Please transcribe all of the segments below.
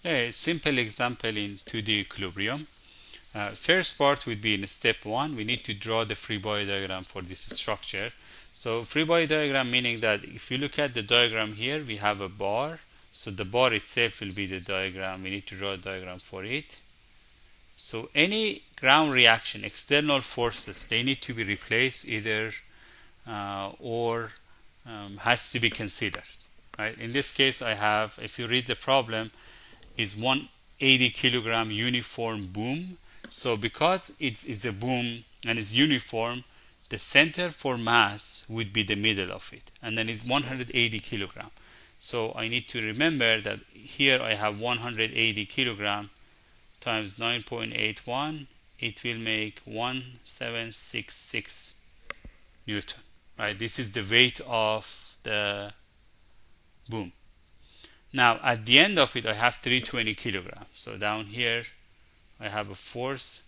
A simple example in 2D equilibrium. First part would be in step 1. We need to draw the free body diagram for this structure. So free body diagram meaning that if you look at the diagram here, we have a bar. So the bar itself will be the diagram. We need to draw a diagram for it. So any ground reaction, external forces, they need to be replaced either or has to be considered. Right? In this case, I have, if you read the problem, is 180 kilogram uniform boom. So because it's a boom and it's uniform, the center for mass would be the middle of it, and then it's 180 kilogram. So I need to remember that here I have 180 kilogram times 9.81. It will make 1766 Newton. Right? This is the weight of the boom. Now at the end of it I have 320 kilograms. So down here I have a force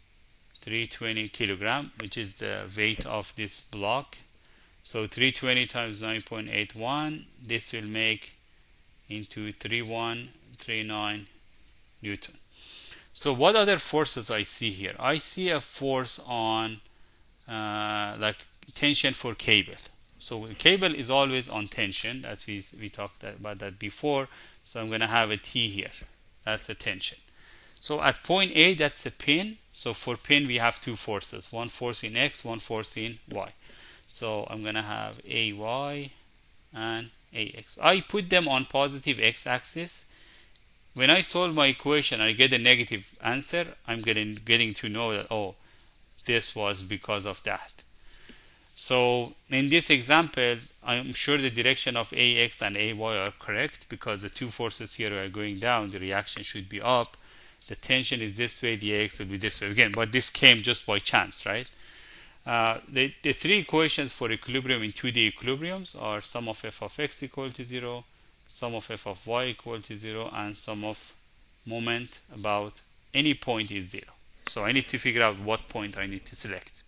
320 kilogram, which is the weight of this block. So 320 times 9.81, this will make into 3139 Newton. So what other forces I see here? I see a force on like tension for cable. So cable is always on tension. That we talked about that before. So I'm going to have a T here. That's a tension. So at point A, that's a pin. So for pin, we have two forces. One force in X, one force in Y. So I'm going to have AY and AX. I put them on positive X-axis. When I solve my equation, I get a negative answer. I'm getting to know that, oh, this was because of that. So in this example, I'm sure the direction of AX and AY are correct because the two forces here are going down. The reaction should be up. The tension is this way, the AX will be this way again, but this came just by chance, right? The three equations for equilibrium in 2D equilibriums are sum of f of x equal to 0, sum of f of y equal to 0, and sum of moment about any point is 0. So I need to figure out what point I need to select.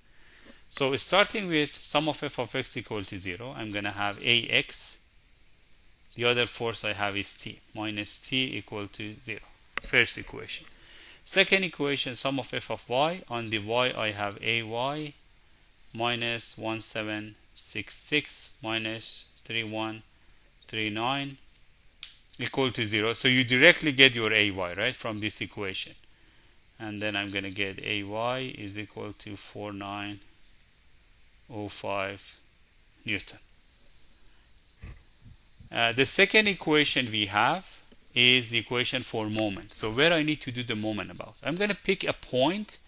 So starting with sum of f of x equal to 0, I'm going to have AX. The other force I have is T, minus T equal to 0. First equation. Second equation, sum of f of y. On the y, I have AY minus 1766 minus 3139 equal to 0. So you directly get your AY, right, from this equation. And then I'm going to get AY is equal to 4905 Newton. The second equation we have is the equation for moment. So where I need to do the moment about. I'm going to pick a point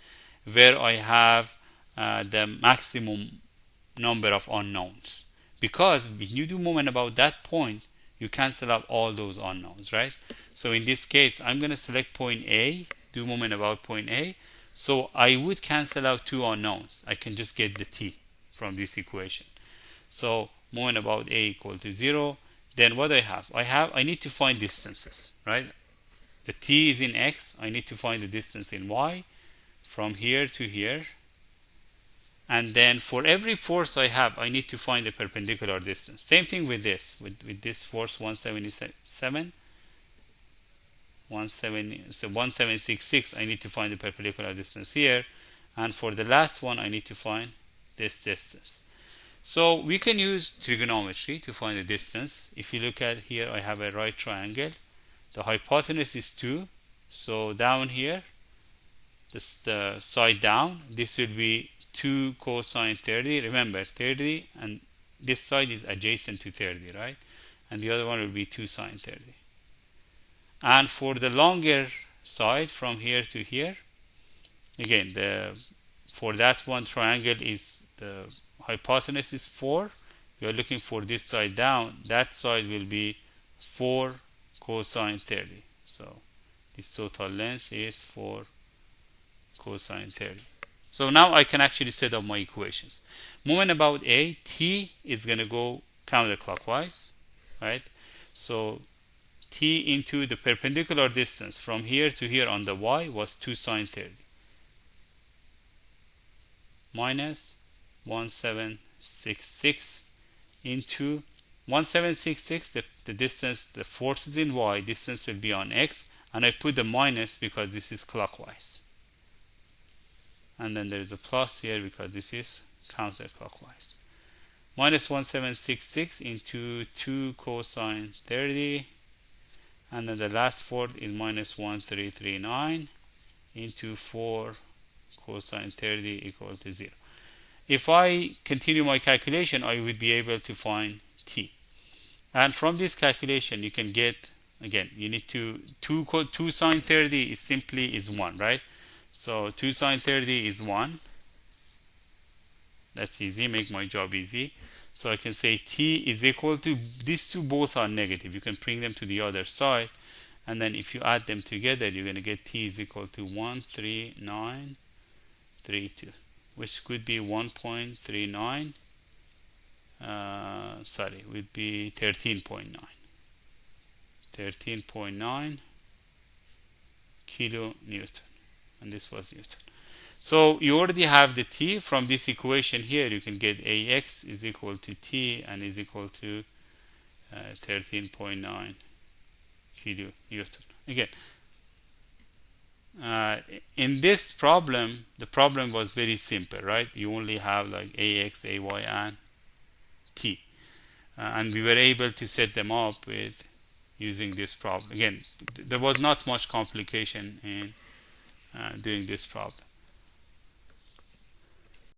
where I have the maximum number of unknowns. Because when you do moment about that point, you cancel out all those unknowns, right? So in this case, I'm going to select point A, do moment about point A. So I would cancel out two unknowns. I can just get the T from this equation. So moment about A equal to 0. Then what I need to find distances, right? The T is in X. I need to find the distance in Y from here to here. And then for every force I have, I need to find the perpendicular distance. Same thing with this. With this force 1766, I need to find the perpendicular distance here. And for the last one, I need to find this distance. So we can use trigonometry to find the distance. If you look at here, I have a right triangle. The hypotenuse is 2. So down here, the side down, this will be 2 cosine 30. Remember, 30, and this side is adjacent to 30, right? And the other one will be 2 sine 30. And for the longer side, from here to here, again, for that one triangle is the hypotenuse is 4. We are looking for this side down. That side will be 4 cosine 30. So this total length is 4 cosine 30. So now I can actually set up my equations. Moment about A, T is going to go counterclockwise, right? So T into the perpendicular distance from here to here on the Y was 2 sine 30 minus 1766 into 1766, the distance, the force is in Y, distance will be on X, and I put the minus because this is clockwise, and then there is a plus here because this is counterclockwise. Minus 1766 into 2 cosine 30, and then the last fourth is minus 1339 into 4 cosine 30 equal to 0. If I continue my calculation, I would be able to find t. And from this calculation, you can get, again, you need to, 2 sine 30 is simply is 1, right? So 2 sine 30 is 1. That's easy, make my job easy. So I can say t is equal to, these two both are negative. You can bring them to the other side. And then if you add them together, you're going to get t is equal to 13932, which could be 1.39, would be 13.9. 13.9 kilonewton. And this was Newton. So you already have the t. From this equation here, you can get ax is equal to t and is equal to 13.9 kilonewton. Again, in this problem, the problem was very simple, right? You only have like ax, ay, and t. And we were able to set them up with using this problem. Again, there was not much complication in doing this problem.